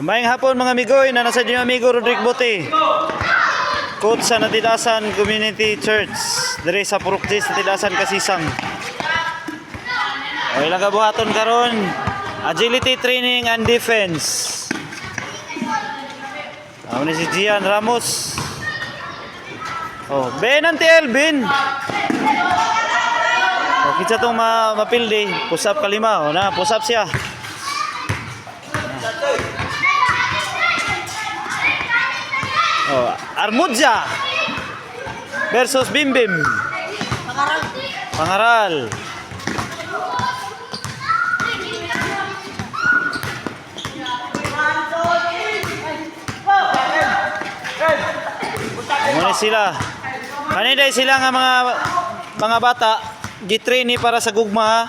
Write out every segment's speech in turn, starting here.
Umayang hapon mga amigoy, na nasa din amigo Rodrick Bote. Coach sa Natidasan Community Church. Diri sa Puruktis Natidasan Kasisang. O ilang kabuhaton karon, agility training and defense. Ako ni si Gian Ramos. Oh, Ben ang Elvin. O kitsa tong mapildi, push up kalima. O na, push up siya. Oh, Armudja versus Bimbim. Pangaral. Muna sila. Kanina sila nga mga bata gitrain ni para sa gugma ha.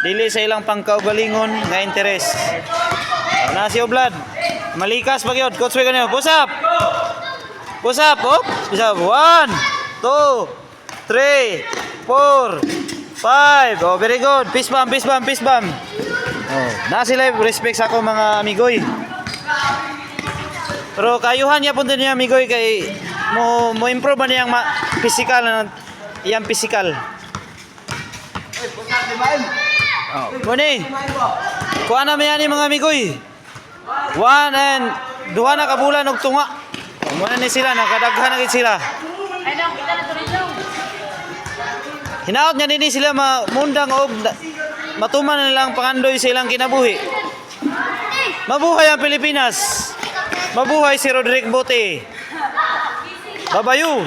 Dili sa ilang pangkaugalingon nga interes. Na si Oblad. Malikas pagyod. Coach way kanyo. Push up. Push up. Oh. Push up. 1, 2, 3, 4, 5. Oh, very good. Fist bump, fist bump, fist bump. Oh, na sila respect sa ako mga amigoy. Pero kayuhan niya punta niya amigoy kay mo improve man yang physical na yang physical. Oh, muni. Kuha na yan mga amigoy. 1 and 2 na kabulan og tunga. Muna ni sila nakadaghan na gid sila. Hinaot niya din sila mundang og matuman nilang pangandoy sa ilang kinabuhi. Mabuhay ang Pilipinas. Mabuhay si Rodrick Bote. Babayu.